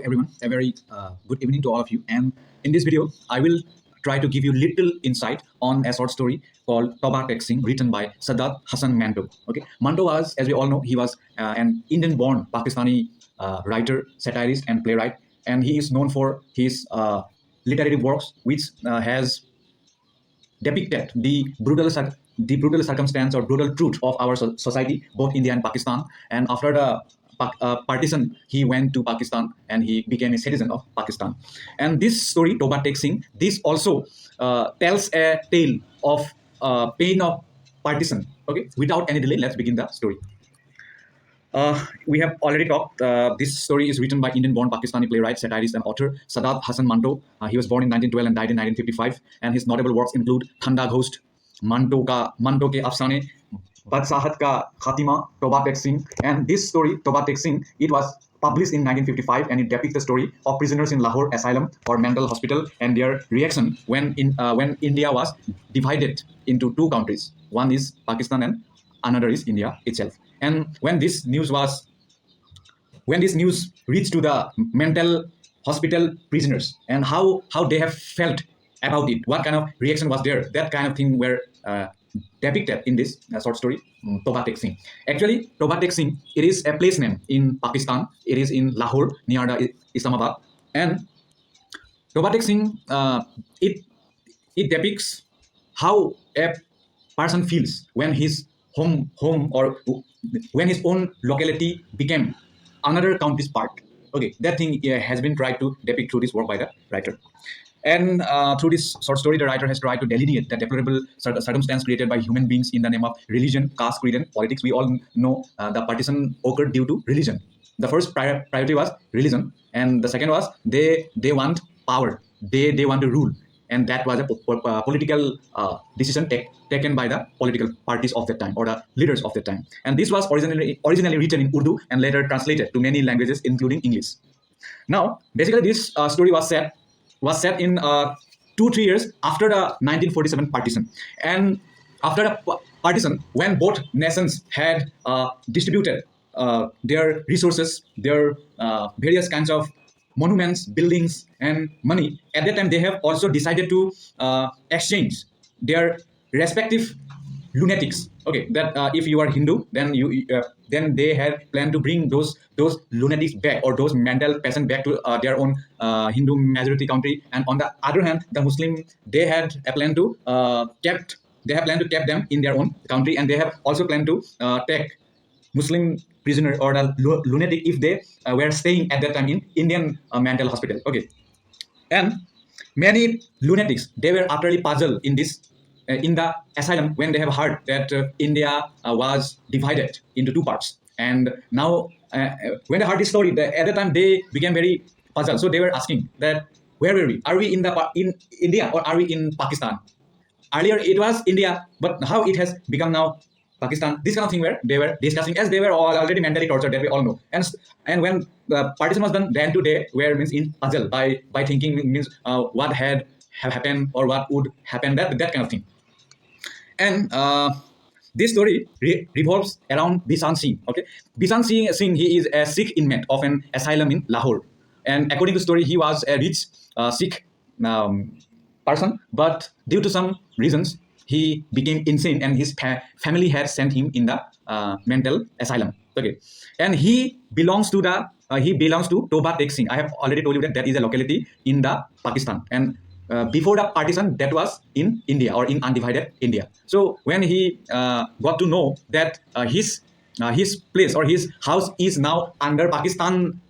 everyone, a very good evening to all of you. And in this video, I will try to give you little insight on a short story called Toba Tek Singh, written by Saadat Hasan Manto. Okay, Manto was, as we all know, he was an Indian-born Pakistani writer, satirist, and playwright, and he is known for his literary works, which has depicted the brutal circumstance or brutal truth of our society, both India and Pakistan. And after the partition, he went to Pakistan and he became a citizen of Pakistan. And this story, Toba Tek Singh, this also tells a tale of pain of partition. Okay, without any delay, let's begin the story. We have already talked. This story is written by Indian-born Pakistani playwright, satirist, and author Saadat Hasan Manto. He was born in 1912 and died in 1955. And his notable works include Thanda Ghost, Manto ke Afsane, Badsahat ka Khatima, Toba Tek Singh. And this story, Toba Tek Singh, it was published in 1955, and it depicts the story of prisoners in Lahore asylum or mental hospital and their reaction when India was divided into two countries. One is Pakistan and another is India itself. And when this news reached to the mental hospital prisoners and how they have felt about it, what kind of reaction was there, that kind of thing were depicted in this short story, Toba Tek Singh. Actually, Toba Tek Singh, it is a place name in Pakistan. It is in Lahore, near the Islamabad. And Toba Tek Singh, it depicts how a person feels when his home or when his own locality became another country's part. Okay, that thing has been tried to depict through this work by the writer. And through this short story, the writer has tried to delineate the deplorable circumstance created by human beings in the name of religion, caste, creed, and politics. We all know the partition occurred due to religion. The first priority was religion, and the second was they want power. They want to rule. And that was a political decision taken by the political parties of that time, or the leaders of that time. And this was originally written in Urdu and later translated to many languages, including English. Now, basically, this story was set in 2-3 years after the 1947 partition. And after the partition, when both nations had distributed their resources, their various kinds of monuments, buildings, and money, at that time they have also decided to exchange their respective lunatics. Okay, that if you are Hindu, then then they had planned to bring those lunatics back, or those mental patients back to their own Hindu majority country. And on the other hand, the Muslim, they had a plan to kept them in their own country, and they have also planned to take Muslim prisoner or the lunatic if they were staying at that time in Indian mental hospital. Okay, and many lunatics, they were utterly puzzled in this in the asylum when they have heard that India was divided into two parts. And now when they heard this story, at that time they became very puzzled. So they were asking that, where were we? Are we in India or are we in Pakistan? Earlier it was India, but how it has become now Pakistan? This kind of thing where they were discussing, as they were already mentally tortured, that we all know. And when the partition was done, then they were in puzzle by thinking means what have happened or what would happen, that kind of thing. And this story revolves around Bishan Singh. Okay, Bishan Singh, he is a Sikh inmate of an asylum in Lahore. And according to the story, he was a rich Sikh person, but due to some reasons, he became insane, and his family had sent him in the mental asylum. Okay, and he belongs to Toba Tek Singh. I have already told you that is a locality in the Pakistan, and before the partition, that was in India, or in undivided India. So when he got to know that his place or his house is now under Pakistan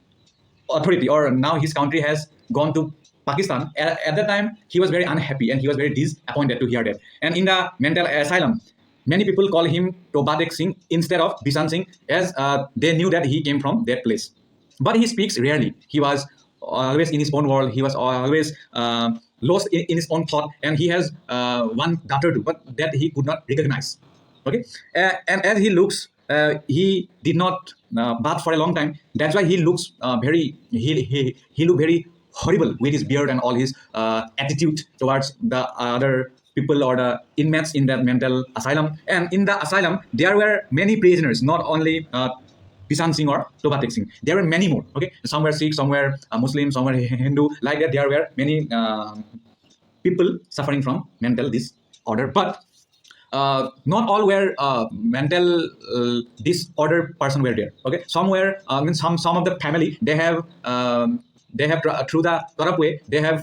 authority, or now his country has gone to Pakistan, at that time he was very unhappy and he was very disappointed to hear that. And in the mental asylum, many people call him Toba Tek Singh instead of Bishan Singh, as they knew that he came from that place. But he speaks rarely. He was always in his own world. He was always lost in his own thought, and he has one daughter too, but that he could not recognize. Okay, and as he looks, he did not bath for a long time. That's why he looks he looked very horrible with his beard and all his attitude towards the other people or the inmates in that mental asylum. And in the asylum, there were many prisoners, not only Bishan Singh or Toba Tek Singh. There were many more. Okay, some were Sikh, some were Muslim, some were Hindu. Like that, there were many people suffering from mental disorder, but not all were mental disorder person were there. Okay, some were means some of the family they have through the corrupt way they have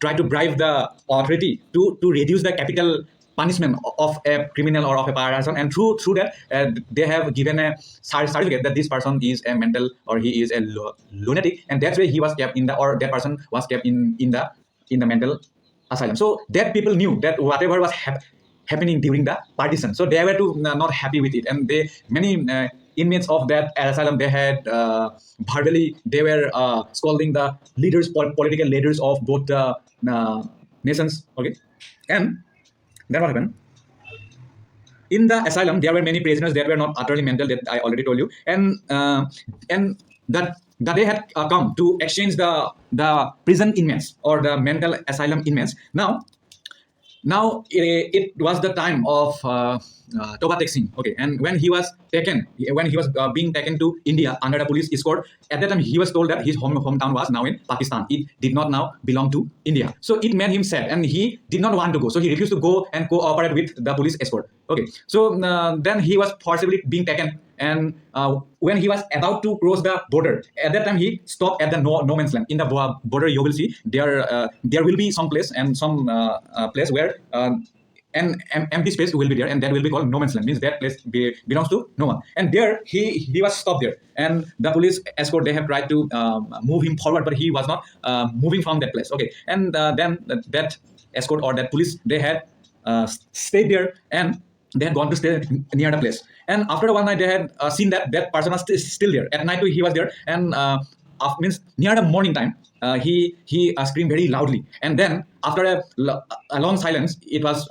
tried to bribe the authority to reduce the capital punishment of a criminal or of a person, and through that they have given a certificate that this person is a mental or he is a lunatic, and that's why he was kept in the or that person was kept in the mental asylum. So that people knew that whatever was happening during the partition, so they were not happy with it, and they many inmates of that asylum they had verbally they were scolding the leaders, political leaders of both the nations. Okay, and then what happened? In the asylum, there were many prisoners that were not utterly mental. That I already told you, and that they had come to exchange the prison inmates or the mental asylum inmates. Now it was the time of Toba Tek Singh. Okay, and when he was being taken to India under the police escort, at that time he was told that his hometown was now in Pakistan. It did not now belong to India. So it made him sad, and he did not want to go. So he refused to go and cooperate with the police escort. Okay, so then he was forcibly being taken, and when he was about to cross the border, at that time he stopped at the no man's land. In the border, you will see there will be some place and some place where an empty space will be there, and that will be called no man's land. Means that place belongs to no one. And there he was stopped there, and the police escort they have tried to move him forward, but he was not moving from that place. Okay, and then that escort or that police they had stayed there, and they had gone to stay near the place. And after one night, they had seen that that person was still there. At night, he was there, and means near the morning time, he screamed very loudly. And then after a long silence, it was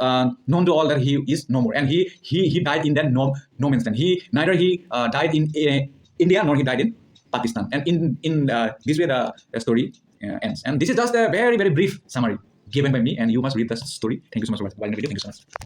known to all that he is no more. And he died in that no man's land. Neither he died in India nor he died in Pakistan. And in this way, the story ends. And this is just a very very brief summary given by me, and you must read the story. Thank you so much for watching the video. Thank you so much.